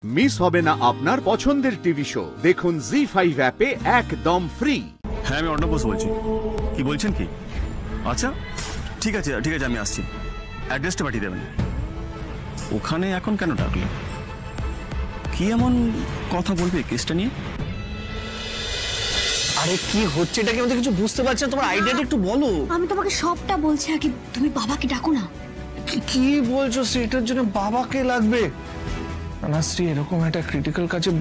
Miss হবে না আপনার পছন্দের টিভি শো। দেখুন জি5 অ্যাপে একদম ফ্রি। হ্যাঁ, আমি অর্ণব বলছি। কি বলছেন কি? আচ্ছা, ঠিক আছে আমি আসছি। অ্যাড্রেসটা পাঠিয়ে দেবেন। ওখানে এখন কেন ডাকলো? কি এমন কথা বলবে কেসটা নিয়ে? আরে কি হচ্ছে এটা কি আমাদের কিছু বুঝতে পারছি না, তোমার আইডিয়াটা একটু বলো। আমি তোমাকে সবটা বলছি, আগে তুমি বাবাকে ডাকো না। কি বলছো? সেটার জন্য বাবাকে লাগবে না শ্রী? এরকম একটা ক্রিটিক্যাল কাজে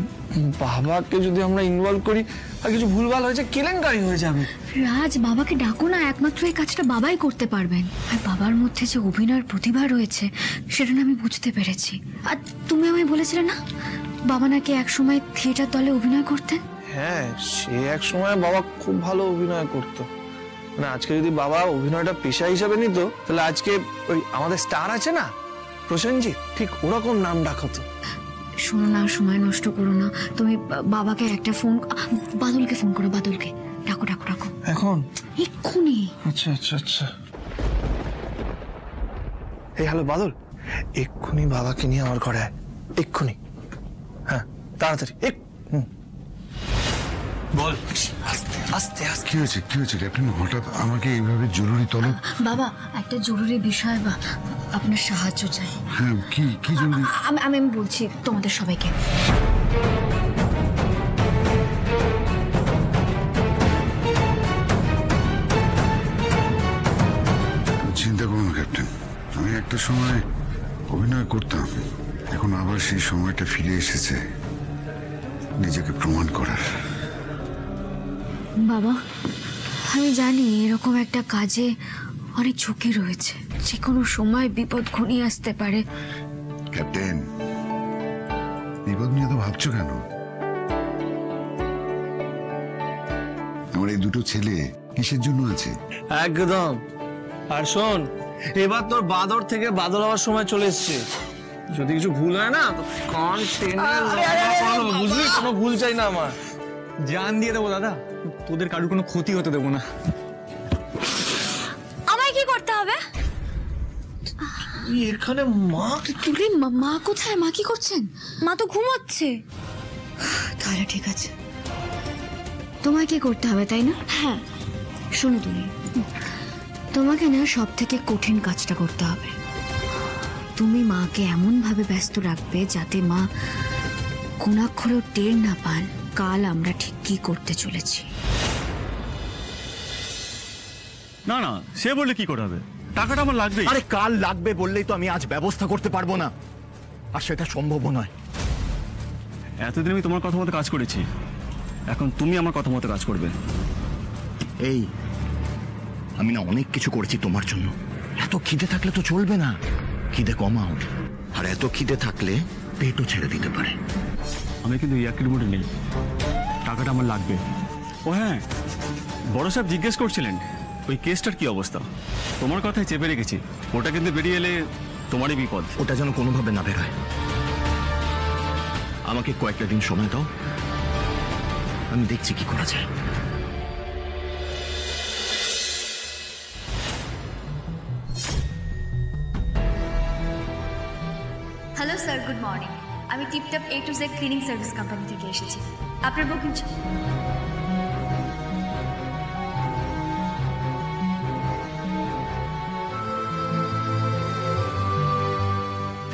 বাবাকে যদি আমরা ইনভলভ করি আর কিছু ভুলভাল হয়েছে, কেলেঙ্কারি হয়ে যাবে। রাজ, বাবাকে ডাকো না, একমাত্র এই কাজটা বাবাই করতে পারবেন। আর বাবার মধ্যে যে অভিনয়ের প্রতিভা রয়েছে সেটা না আমি বুঝতে পেরেছি। আর তুমি আমায় বলেছিলে না বাবা নাকি একসময় থিয়েটার দলে অভিনয় করতেন? হ্যাঁ, সে এক সময় বাবা খুব ভালো অভিনয় করতো। মানে আজকে যদি বাবা অভিনয়টা পেশা হিসাবে নিত, তাহলে আজকে ওই আমাদের স্টার আছে না প্রসেনজিৎ, ঠিক ওরকম নাম ডাকতো। শোনো না, সময় নষ্ট করো না। তুমি বাবাকে একটা ফোন, বাদলকে ফোন করো, বাদলকে ডাকো ডাকো ডাকো এখন এক্ষুনি। আচ্ছা আচ্ছা আচ্ছা, এই হ্যালো বাদল, এক্ষুনি বাবাকে নিয়ে আমার ঘরে আয়, এক্ষুনি। হ্যাঁ তাড়াতাড়ি। বল। আস্তে আস্তে আস্তে। কি হয়েছে ক্যাপ্টেন? হঠাৎ আমাকে এইভাবে জরুরি তলব? বাবা, একটা জরুরি বিষয় বা আপনার সাহায্য চাই। হ্যাঁ, কি জরুরি? আমি বলছি তোমাদের সবাইকে। চিন্তা করো না ক্যাপ্টেন, আমি একটা সময় অভিনয় করতাম, এখন আবার সেই সময়টা ফিরে এসেছে নিজেকে প্রমাণ করার। বাবা, আমি জানি এরকম একটা কাজে অনেক ঝুঁকি রয়েছে, যে কোনো সময় বিপদ ঘনিয়ে আসতে পারে। ক্যাপ্টেন, বিপদ নিয়ে তো ভাবছো কেন? আমার এই দুটো ছেলে কিসের জন্য আছে? একদম। আর শোন, এবার তোর বাদর থেকে বাদল হওয়ার সময় চলে এসছে। যদি কিছু ভুল হয় না তো কান টেনে বুঝলি, কোনো ভুল চাই না আমার। জান দিয়ে দেবো দাদা, তোদের কারোর কোনো ক্ষতি হতে দেবো না। আমায় কি করতে হবে? এখানে মা তুলে মা কোথায়? মা কি করছেন? মা তো ঘুমাচ্ছে। তাহলে ঠিক আছে, তোমায় কি করতে হবে তাই না? হ্যাঁ, শোনো তোমাকে না সব থেকে কঠিন কাজটা করতে হবে। তুমি মাকে এমন ভাবে ব্যস্ত রাখবে যাতে মা কোনাক্ষরেও টের না পান কাল আমরা ঠিক কি করতে চলেছি। না না, সে বললে কি করে হবে? টাকাটা আমার লাগবে। আরে কাল লাগবে বললেই তো আমি আজ ব্যবস্থা করতে পারবো না, আর সেটা সম্ভব নয়। এতদিন আমি তোমার কথা মতো কাজ করেছি, এখন তুমি আমার কথা মতো কাজ করবে। এই আমি না অনেক কিছু করেছি তোমার জন্য। এত খিদে থাকলে তো চলবে না, খিদে কমাও। আর এত খিদে থাকলে পেটও ছেড়ে দিতে পারে। আমি কিন্তু ইয়ার্কির মোডে নেই, টাকাটা আমার লাগবে। ও হ্যাঁ, বড় সাহেব জিজ্ঞেস করছিলেন ওই কেসটার কি অবস্থা। তোমার কথাই চেপে রেখেছি, ওটা কিন্তু বেরিয়ে এলে তোমারই বিপদ। ওটা যেন কোনোভাবে না বেরোয়। আমাকে কয়েকটা দিন সময় দাও, আমি দেখছি কি করা যায়। Hello sir, good morning. আমি tiptop A to Z cleaning service company থেকে এসেছি। আপনার বুকিং।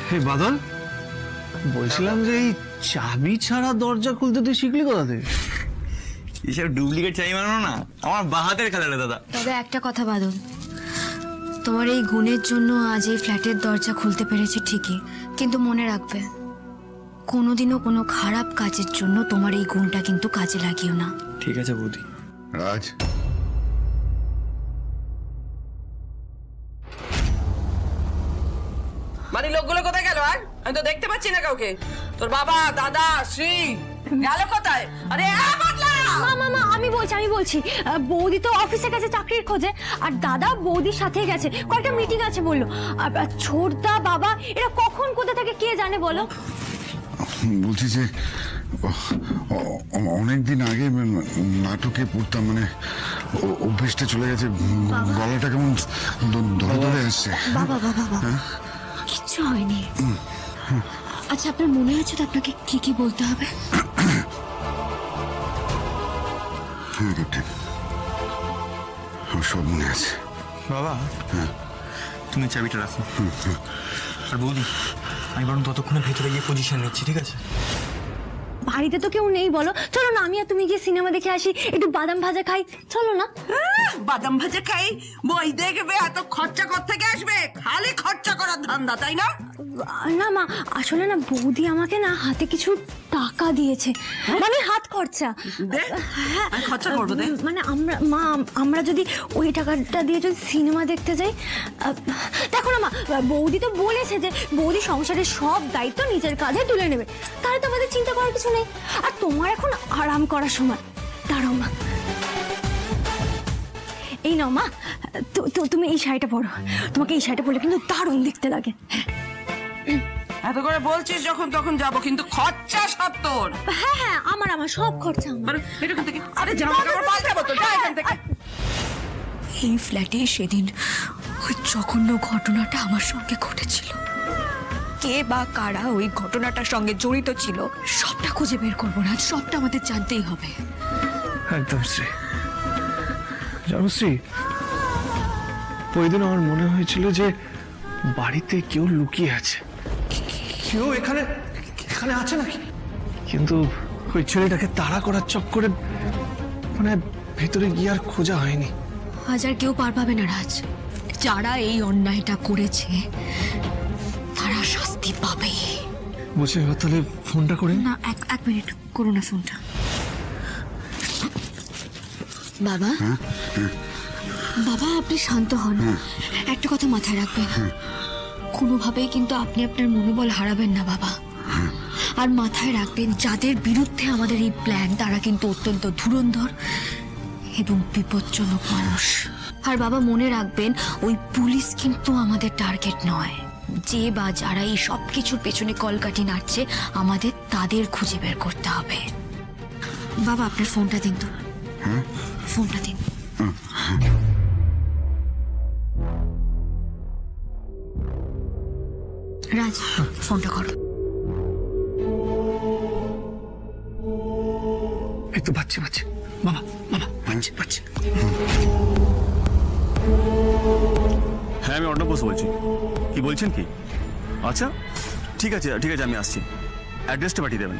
হে বাদল, বলছিলাম যে এই চাবি ছাড়া দরজা খুলতে তুই শিখলি কোথা থেকে? এসব ডুপ্লিকেট চাবি মানো না, আমার বাহাতের খেলাটা দাদা। তবে একটা কথা বাদল, তোমার এই গুণের জন্য আজ এই ফ্ল্যাটের দরজা খুলতে পেরেছি ঠিকই, কিন্তু মনে রাখবে কোনোদিনও কোনো খারাপ কাজের জন্য তোমার এই গুণটা কিন্তু কাজে লাগিও না। ঠিক আছে বৌদি। রাজ, মানে লোকগুলো কোথায় গেল? আর আমি তো দেখতে পাচ্ছি না কাউকে। তোর বাবা, দাদা, শ্রী গেল কোথায়? আরে মা আমি বলছি বৌদি তো অফিসের কাছে চাকরির খোঁজে, আর দাদা বৌদির সাথে গেছে, কয়েকটা মিটিং আছে বললো। আর ছোটদা বাবা এরা কখন কোথা থেকে কে জানে বলো। বলছি যে অনেকদিন আগে নাটকে পড়তাম, মানে অভ্যেসটা চলে গেছে, গলাটা কেমন ধরে ধরে আসছে। বাবা কিচ্ছু হয়নি। আচ্ছা আপনার মনে আছে তো আপনাকে কি কি বলতে হবে? হ্যাঁ ক্যাপ্টেন, আমার সব মনে আছে। বাবা তুমি চাবিটা রাখো। আর বৌদি আমি বরং ততক্ষণে ভেতরে গিয়ে পজিশন নিচ্ছি, ঠিক আছে? বাড়িতে তো কেউ নেই বলো, চলো না আমি আর তুমি গিয়ে সিনেমা দেখে আসি, একটু বাদাম ভাজা খাই, চলো না। বাদাম ভাজা খাই? বই দেখবে এত খরচা কোত্থেকে আসবে? খালি খরচা করার ধান্দা, তাই না? না মা, আসলে না বৌদি আমাকে না হাতে কিছু টাকা দিয়েছে, মানে হাত খরচা। হ্যাঁ খরচা করবো দে। মানে আমরা যদি ওই টাকাটা দিয়ে যদি সিনেমা দেখতে যাই, দেখো না মা, বৌদি তো বলেছে যে বৌদি সংসারের সব দায়িত্ব নিজের কাঁধে তুলে নেবে, তাহলে তো আমাদের চিন্তা করার কিছু নেই। আর তোমার এখন আরাম করার সময়। দাঁড়াও মা, এই নাও মা, তুমি এই শাড়িটা পরো, তোমাকে এই শাড়িটা পরলে কিন্তু দারুণ দেখতে লাগে। এত করে বলছিস যখন তখন যাবো, কিন্তু খরচা সব তোর। হ্যাঁ হ্যাঁ, আমার সব খরচা আমার। আরে জামা কাপড় পাল্টাবো তো, যা এখান থেকে। এই ফ্ল্যাটে সেদিন ওই জঘন্য ঘটনাটা আমার সঙ্গে ঘটেছিল, কে বা কারা ওই ঘটনাটার সঙ্গে জড়িত ছিল সবটা খুঁজে বের করবো না, সবটা আমাদের জানতেই হবে। একদম শ্রী, জানো শ্রী, ওই দিন আমার মনে হয়েছিল যে বাড়িতে কেউ লুকিয়ে আছে, কেউ এখানে আছে নাকি, কিন্তু ওই ছেলেটাকে তাড়া করার চক্করে মানে ভেতরে গিয়ে আর খোঁজা হয়নি। আজ আর কেউ পার পাবে না রাজ, যারা এই অন্যায়টা করেছে তারা শাস্তি পাবে। বলছি এবার তাহলে ফোনটা করে না, এক মিনিট করো না ফোনটা। বাবা, বাবা আপনি শান্ত হন, একটা কথা মাথায় রাখবেন, কোনোভাবেই কিন্তু আপনি আপনার মনোবল হারাবেন না বাবা। আর মাথায় রাখবেন, যাদের বিরুদ্ধে আমাদের এই প্ল্যান তারা কিন্তু অত্যন্ত ধুরন্ধর এবং বিপজ্জনক মানুষ। আর বাবা মনে রাখবেন, ওই পুলিশ কিন্তু আমাদের টার্গেট নয়, যে বা যারা এই সব কিছুর পেছনে কলকাঠি নাড়ছে আমাদের তাদের খুঁজে বের করতে হবে। বাবা আপনার ফোনটা দিন তো, ফোনটা দিন। রাজ ফোনটা করো। এই তো বাচ্চা বাবা বাচ্চা। হ্যাঁ আমি অর্ণব বলছি। কি বলছেন কি? আচ্ছা ঠিক আছে আমি আসছি, অ্যাড্রেসটা পাঠিয়ে দেবেন।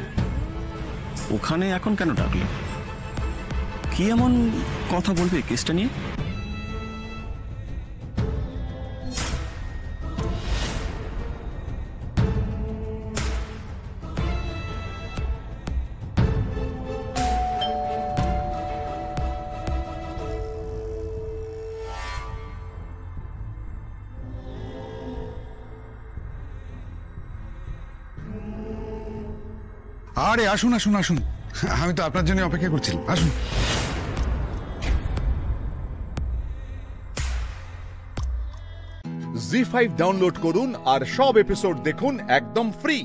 ওখানে এখন কেন ডাকলে? কি এমন কথা বলবে কেসটা নিয়ে? আরে আসুন, আমি তো আপনার জন্য অপেক্ষা করছিলাম, আসুন। জি5 ডাউনলোড করুন আর সব এপিসোড দেখুন একদম ফ্রি।